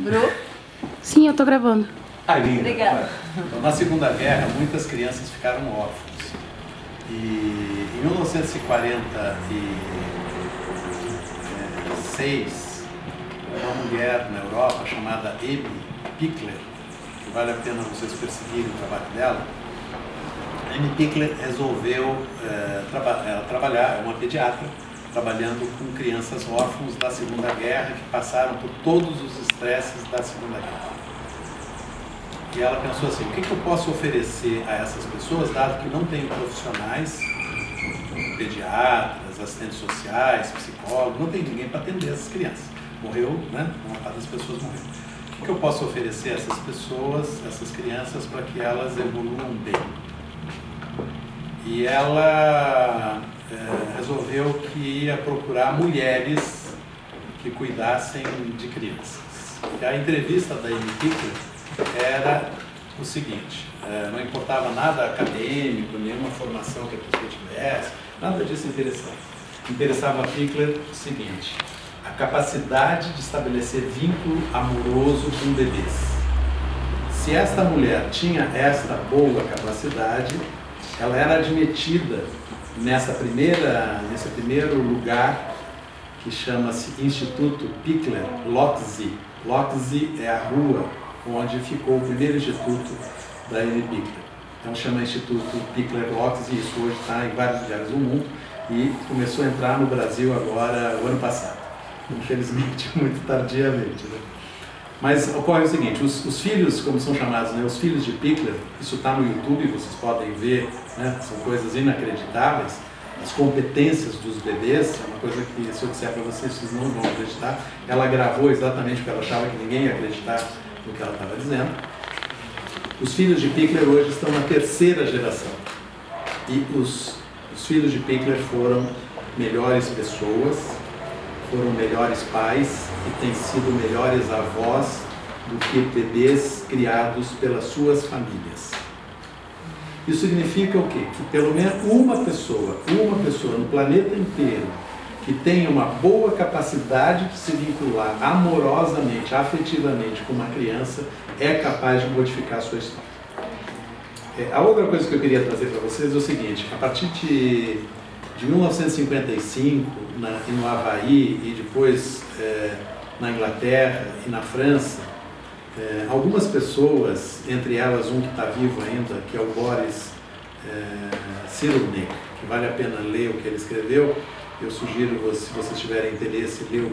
Bru? Sim, eu tô gravando. Linda. Obrigada. Então, na Segunda Guerra, muitas crianças ficaram órfãos. E em 1946, uma mulher na Europa chamada Amy Pickler, que vale a pena vocês perseguirem o trabalho dela, Amy Pickler resolveu trabalhar, é uma pediatra, trabalhando com crianças órfãos da Segunda Guerra, que passaram por todos os estresses da Segunda Guerra. E ela pensou assim, o que eu posso oferecer a essas pessoas, dado que não tenho profissionais, pediatras, assistentes sociais, psicólogos, não tem ninguém para atender essas crianças. Morreu, né? Uma parte das pessoas morreu. O que eu posso oferecer a essas pessoas, essas crianças, para que elas evoluam bem? E ela resolveu que ia procurar mulheres que cuidassem de crianças. E a entrevista da Amy Pickler era o seguinte, não importava nada acadêmico, nenhuma formação que a pessoa tivesse, nada disso interessava. Interessava a Pickler o seguinte, a capacidade de estabelecer vínculo amoroso com bebês. Se esta mulher tinha esta boa capacidade, ela era admitida nesse primeiro lugar que chama-se Instituto Pickler Locksley. Locksley é a rua onde ficou o primeiro instituto da Amy Pickler. Então chama Instituto Pickler Locksley, isso hoje está em vários lugares do mundo e começou a entrar no Brasil agora, o ano passado. Infelizmente, muito tardiamente, né? Mas ocorre o seguinte, os filhos, como são chamados, né, os filhos de Pickler, isso está no YouTube, vocês podem ver, né, são coisas inacreditáveis, as competências dos bebês, é uma coisa que se eu disser para vocês, vocês não vão acreditar. Ela gravou exatamente porque ela achava que ninguém ia acreditar no que ela estava dizendo. Os filhos de Pickler hoje estão na terceira geração e os filhos de Pickler foram melhores pessoas, foram melhores pais e têm sido melhores avós do que bebês criados pelas suas famílias. Isso significa o quê? Que pelo menos uma pessoa no planeta inteiro que tenha uma boa capacidade de se vincular amorosamente, afetivamente com uma criança é capaz de modificar a sua história. A outra coisa que eu queria trazer para vocês é o seguinte, a partir de 1955, no Havaí e depois na Inglaterra e na França, algumas pessoas, entre elas um que está vivo ainda, que é o Boris Cyrulnik, que vale a pena ler o que ele escreveu. Eu sugiro, se vocês tiverem interesse, ler um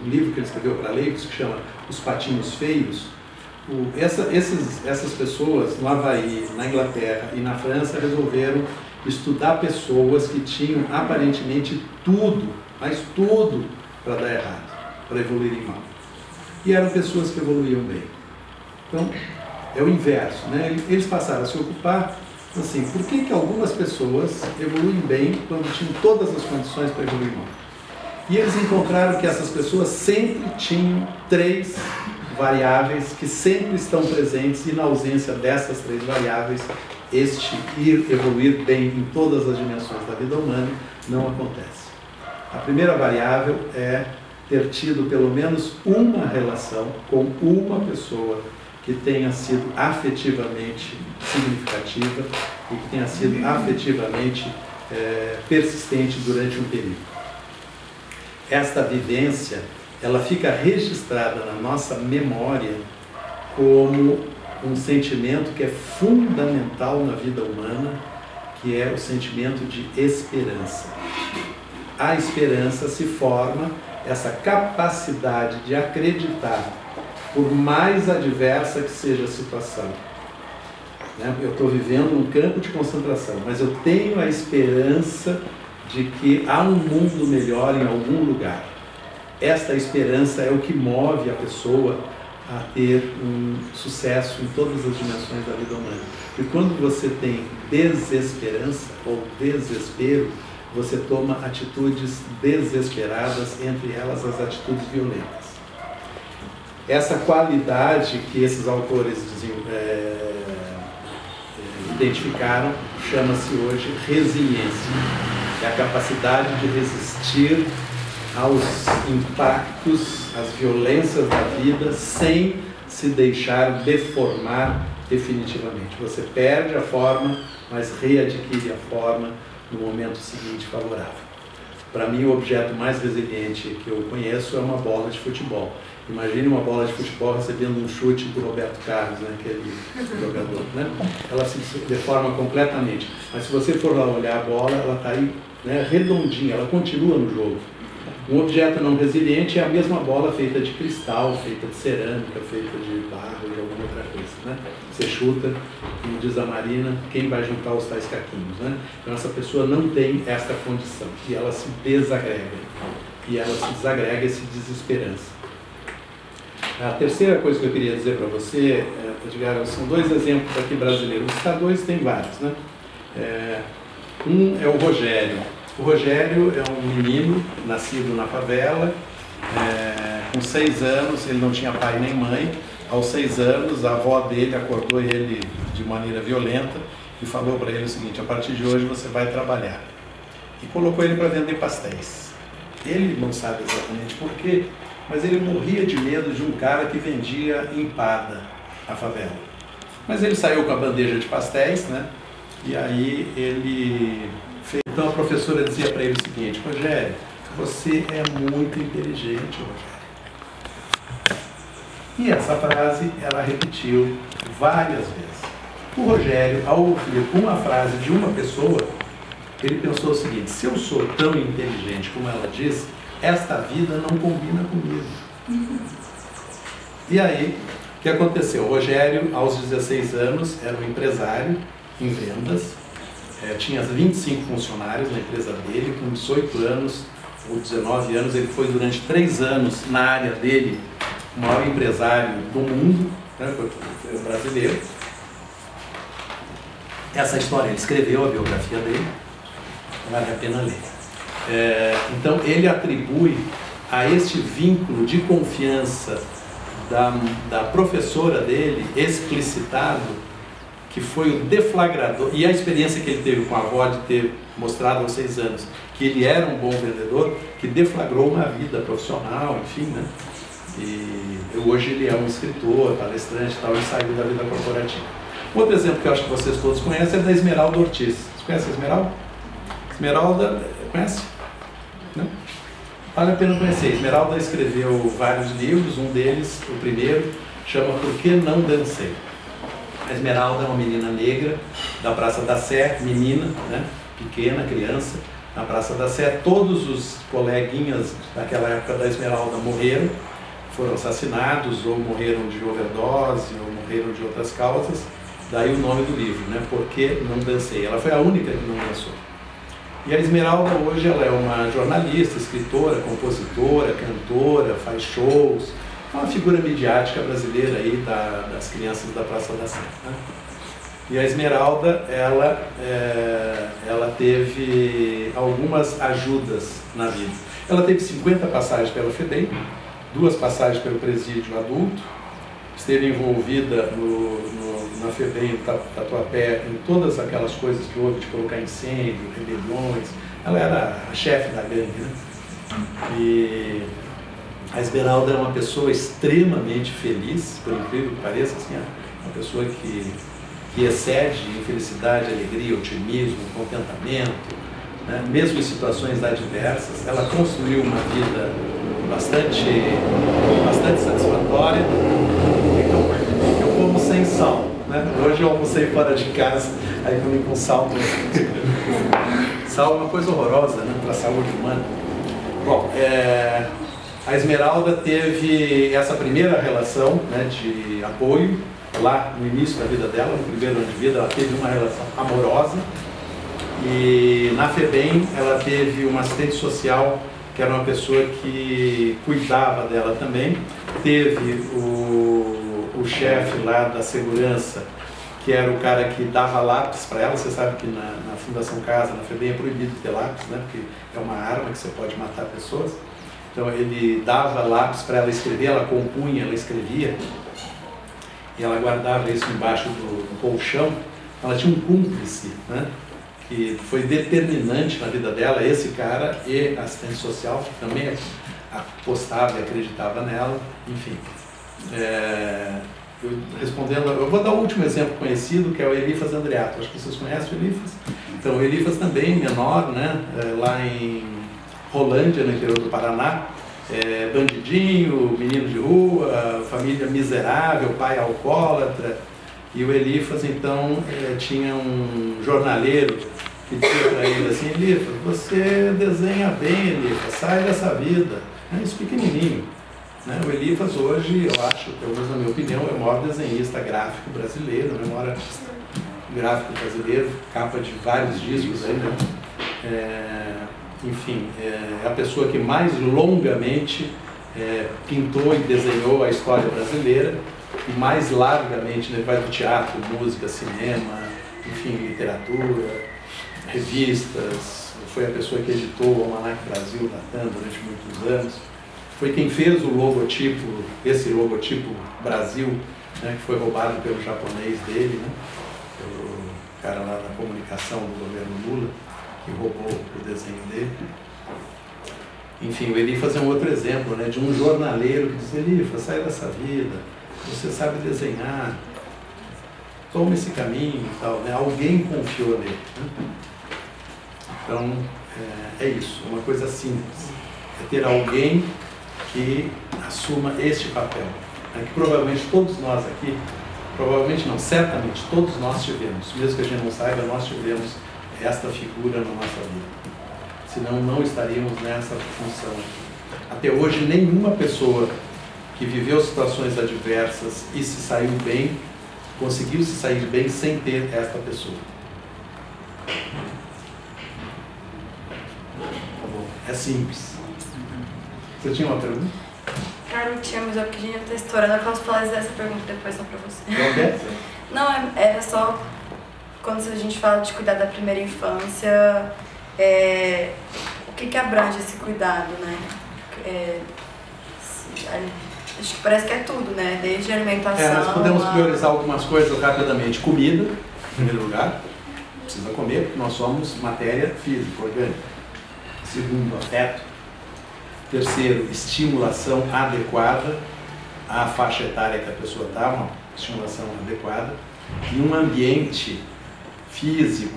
livro que ele escreveu para leigos, que chama Os Patinhos Feios. Essas pessoas no Havaí, na Inglaterra e na França resolveram estudar pessoas que tinham aparentemente tudo, mas tudo para dar errado, para evoluírem mal. E eram pessoas que evoluíam bem. Então, é o inverso, né? Eles passaram a se ocupar, assim, por que algumas pessoas evoluem bem quando tinham todas as condições para evoluir mal? E eles encontraram que essas pessoas sempre tinham três variáveis que sempre estão presentes e na ausência dessas três variáveis, evoluir bem em todas as dimensões da vida humana não acontece. A primeira variável é ter tido pelo menos uma relação com uma pessoa que tenha sido afetivamente significativa e que tenha sido afetivamente persistente durante um período. Esta vivência, ela fica registrada na nossa memória como um sentimento que é fundamental na vida humana, que é o sentimento de esperança. A esperança se forma, essa capacidade de acreditar, por mais adversa que seja a situação. Eu estou vivendo num campo de concentração, mas eu tenho a esperança de que há um mundo melhor em algum lugar. Esta esperança é o que move a pessoa a ter um sucesso em todas as dimensões da vida humana. E quando você tem desesperança ou desespero, você toma atitudes desesperadas, entre elas as atitudes violentas. Essa qualidade que esses autores identificaram chama-se hoje resiliência. É a capacidade de resistir aos impactos, às violências da vida, sem se deixar deformar definitivamente. Você perde a forma, mas readquire a forma no momento seguinte favorável. Para mim, o objeto mais resiliente que eu conheço é uma bola de futebol. Imagine uma bola de futebol recebendo um chute do Roberto Carlos, né, aquele jogador. Né? Ela se deforma completamente. Mas se você for lá olhar a bola, ela está aí, né, redondinha, ela continua no jogo. Um objeto não resiliente é a mesma bola feita de cristal, feita de cerâmica, feita de barro, de alguma outra coisa. Né? Você chuta, como diz a Marina, quem vai juntar os tais caquinhos? Né? Então essa pessoa não tem esta condição, e ela se desagrega. E ela se desagrega e se desesperança. A terceira coisa que eu queria dizer para você, são dois exemplos aqui brasileiros. Os K2 tem vários. Né? Um é o Rogério. O Rogério é um menino nascido na favela, com 6 anos, ele não tinha pai nem mãe. Aos 6 anos, a avó dele acordou ele de maneira violenta e falou para ele o seguinte: a partir de hoje você vai trabalhar. E colocou ele para vender pastéis. Ele não sabe exatamente por quê, mas ele morria de medo de um cara que vendia empada na favela. Mas ele saiu com a bandeja de pastéis, né? E aí ele fez. Então a professora dizia para ele o seguinte: Rogério, você é muito inteligente, Rogério. E essa frase ela repetiu várias vezes. O Rogério, ao ouvir uma frase de uma pessoa, ele pensou o seguinte: se eu sou tão inteligente como ela diz, esta vida não combina comigo. E aí, o que aconteceu? O Rogério, aos 16 anos, era um empresário em vendas, tinha 25 funcionários na empresa dele. Com 18 anos ou 19 anos, ele foi durante 3 anos na área dele o maior empresário do mundo, né, foi brasileiro. Essa história, ele escreveu a biografia dele, vale a pena ler. Então ele atribui a este vínculo de confiança da professora dele, explicitado, que foi o deflagrador, e a experiência que ele teve com a avó de ter mostrado aos 6 anos que ele era um bom vendedor, que deflagrou uma vida profissional, enfim, né? E hoje ele é um escritor, palestrante e tal, e saiu da vida corporativa. Outro exemplo que eu acho que vocês todos conhecem é da Esmeralda Ortiz. Vocês conhecem a Esmeralda? Esmeralda, conhece? Não? Vale a pena conhecer. Esmeralda escreveu vários livros, um deles, o primeiro, chama Por que Não Dancei? A Esmeralda é uma menina negra da Praça da Sé, menina, né? Pequena, criança, na Praça da Sé. Todos os coleguinhas daquela época da Esmeralda morreram, foram assassinados, ou morreram de overdose, ou morreram de outras causas. Daí o nome do livro, né? Por que Não Dancei? Ela foi a única que não dançou. E a Esmeralda hoje ela é uma jornalista, escritora, compositora, cantora, faz shows, é uma figura midiática brasileira aí das crianças da Praça da Sé. Né? E a Esmeralda, ela teve algumas ajudas na vida. Ela teve 50 passagens pela FEBEM, 2 passagens pelo presídio adulto, esteve envolvida na FEBEM, Tatuapé, em todas aquelas coisas que houve de colocar incêndio, rebeliões. Ela era a chefe da gangue, né? E a Esmeralda é uma pessoa extremamente feliz, por incrível que pareça, assim, uma pessoa que excede em felicidade, alegria, otimismo, contentamento, né? Mesmo em situações adversas. Ela construiu uma vida bastante satisfatória. Eu como sem sal, né? Hoje eu almocei fora de casa, aí comi com sal. Sal é uma coisa horrorosa, né, para a saúde humana. Bom, a Esmeralda teve essa primeira relação, né, de apoio lá no início da vida dela, no primeiro ano de vida. Ela teve uma relação amorosa, e na FEBEM ela teve uma assistente social que era uma pessoa que cuidava dela também. Teve o chefe lá da segurança, que era o cara que dava lápis para ela. Você sabe que na Fundação Casa, na FEBEM, é proibido ter lápis, né? Porque é uma arma que você pode matar pessoas. Então ele dava lápis para ela escrever, ela compunha, ela escrevia, e ela guardava isso embaixo do colchão. Ela tinha um cúmplice, né? que foi determinante na vida dela, esse cara, e assistente social, que também apostava e acreditava nela, enfim. Eu vou dar o último exemplo conhecido, que é o Elifas Andreato. Acho que vocês conhecem o Elifas. Então, o Elifas também, menor, né, lá em Rolândia, no interior do Paraná, bandidinho, menino de rua, família miserável, pai alcoólatra. E o Elifas, então, tinha um jornaleiro que dizia para ele assim: Elifas, você desenha bem, Elifas, sai dessa vida. Isso pequenininho. O Elifas hoje, eu acho, pelo menos na minha opinião, é o maior desenhista gráfico brasileiro, o maior artista gráfico brasileiro, capa de vários discos aí, né? Enfim, é a pessoa que mais longamente pintou e desenhou a história brasileira, e mais largamente, né, vai do teatro, música, cinema, enfim, literatura, revistas. Foi a pessoa que editou o Almanac Brasil, datando durante muitos anos. Foi quem fez o logotipo, esse logotipo Brasil, né, que foi roubado pelo japonês dele, né, pelo cara lá da comunicação do governo Lula, que roubou o desenho dele. Enfim, o Elifas é um outro exemplo, né, de um jornaleiro que diz: Elifas, sai dessa vida, você sabe desenhar, toma esse caminho e tal, né? Alguém confiou nele, né? Então, é isso, uma coisa simples, é ter alguém que assuma este papel, né, que provavelmente todos nós aqui, provavelmente não, certamente todos nós tivemos, mesmo que a gente não saiba, nós tivemos esta figura na nossa vida, senão não estaríamos nessa função aqui. Até hoje, nenhuma pessoa que viveu situações adversas e se saiu bem, conseguiu se sair bem sem ter esta pessoa. É simples. Você tinha uma pergunta? Cara, não tinha, mas é porque a gente já está estourando. Eu posso fazer essa pergunta depois só para você. Não quer? Não, era só quando a gente fala de cuidar da primeira infância, o que abrange esse cuidado, né? Acho que parece que é tudo, né? Desde a alimentação... Nós podemos priorizar algumas coisas rapidamente. Comida, em primeiro lugar. Precisa comer, porque nós somos matéria física, orgânica. Segundo, afeto. Terceiro, estimulação adequada à faixa etária que a pessoa está, uma estimulação adequada. E um ambiente físico,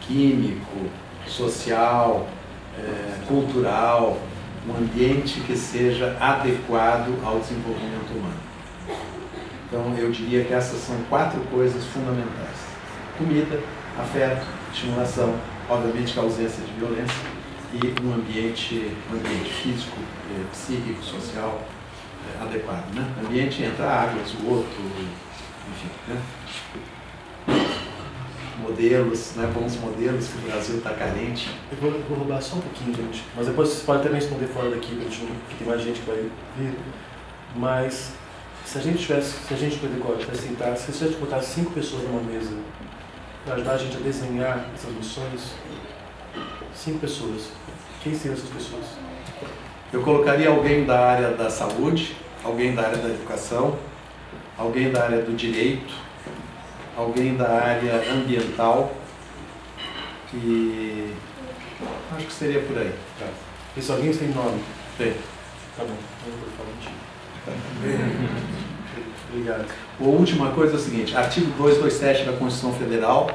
químico, social, cultural, um ambiente que seja adequado ao desenvolvimento humano. Então, eu diria que essas são 4 coisas fundamentais: comida, afeto, estimulação, obviamente que a ausência de violência, e um ambiente físico, psíquico, social adequado, né? Ambiente entra água, esgoto, enfim, né? Modelos, né? Bons modelos, que o Brasil está carente. Eu vou roubar só um pouquinho, gente, mas depois vocês podem também responder fora daqui, porque tem mais gente que vai vir. Mas se a gente poder agora sentar, se a gente botar 5 pessoas numa mesa para ajudar a gente a desenhar essas missões, 5 pessoas, quem seriam essas pessoas? Eu colocaria alguém da área da saúde, alguém da área da educação, alguém da área do direito, alguém da área ambiental, e acho que seria por aí. Tá. Esse alguém tem nome? Tem. Tá bom, eu vou falar mentira. Obrigado. A última coisa é o seguinte: artigo 227 da Constituição Federal.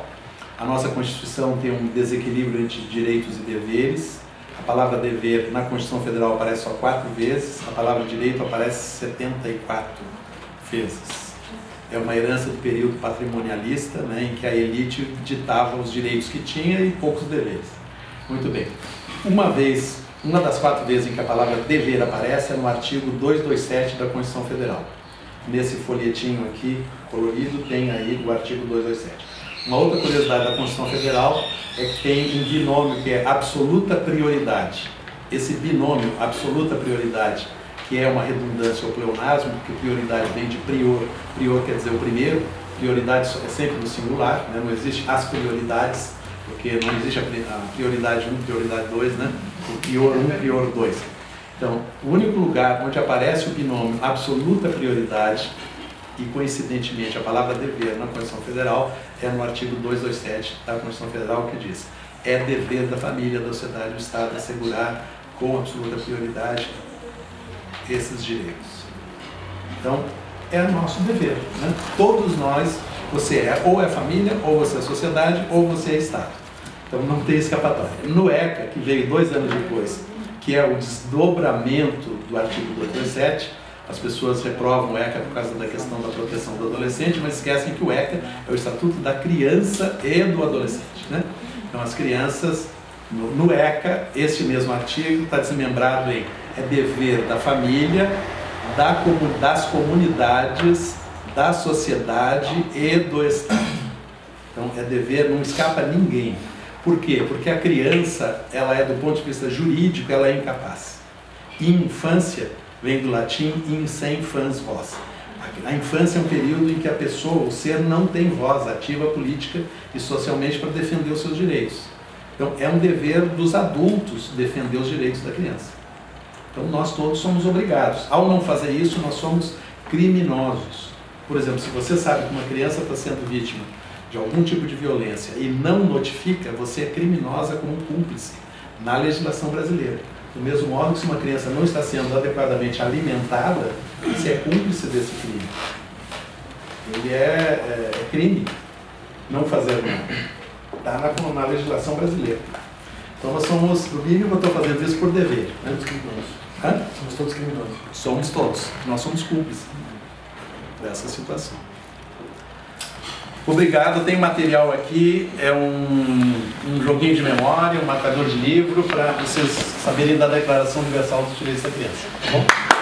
A nossa Constituição tem um desequilíbrio entre direitos e deveres. A palavra dever na Constituição Federal aparece só 4 vezes, a palavra direito aparece 74 vezes. É uma herança do período patrimonialista, né, em que a elite ditava os direitos que tinha e poucos deveres. Muito bem. Uma das 4 vezes em que a palavra dever aparece é no artigo 227 da Constituição Federal. Nesse folhetinho aqui, colorido, tem aí o artigo 227. Uma outra curiosidade da Constituição Federal é que tem um binômio que é absoluta prioridade. Esse binômio, absoluta prioridade, que é uma redundância ou pleonasmo, porque prioridade vem de prior, prior quer dizer o primeiro, prioridade é sempre no singular, né? Não existe as prioridades, porque não existe a prioridade 1, prioridade 2, né? O prior 1, prior 2. Então, o único lugar onde aparece o binômio absoluta prioridade E, coincidentemente, a palavra dever na Constituição Federal é no artigo 227 da Constituição Federal, que diz: é dever da família, da sociedade e do Estado assegurar com absoluta prioridade esses direitos. Então, é nosso dever, né? Todos nós, você ou é família, ou você é sociedade, ou você é Estado. Então não tem escapatória. No ECA, que veio 2 anos depois, que é o desdobramento do artigo 227, as pessoas reprovam o ECA por causa da questão da proteção do adolescente, mas esquecem que o ECA é o Estatuto da Criança e do Adolescente, né? Então as crianças, no ECA, este mesmo artigo está desmembrado em é dever da família, das comunidades, da sociedade e do Estado. Então é dever, não escapa a ninguém. Por quê? Porque a criança, ela é, do ponto de vista jurídico, ela é incapaz. Infância vem do latim in sem fans voz. A infância é um período em que a pessoa, o ser, não tem voz ativa política e socialmente para defender os seus direitos. Então é um dever dos adultos defender os direitos da criança. Então nós todos somos obrigados. Ao não fazer isso, nós somos criminosos. Por exemplo, se você sabe que uma criança está sendo vítima de algum tipo de violência e não notifica, você é criminosa como cúmplice na legislação brasileira. Do mesmo modo que, se uma criança não está sendo adequadamente alimentada, você é cúmplice desse crime. Ele é crime não fazer nada. Está na legislação brasileira. Então nós somos, no mínimo eu estou fazendo isso por dever. Né? Somos todos criminosos. Somos todos. Nós somos cúmplices dessa situação. Obrigado, tem material aqui, é um joguinho de memória, um marcador de livro para vocês saberem da Declaração Universal dos Direitos da Criança. Tá bom?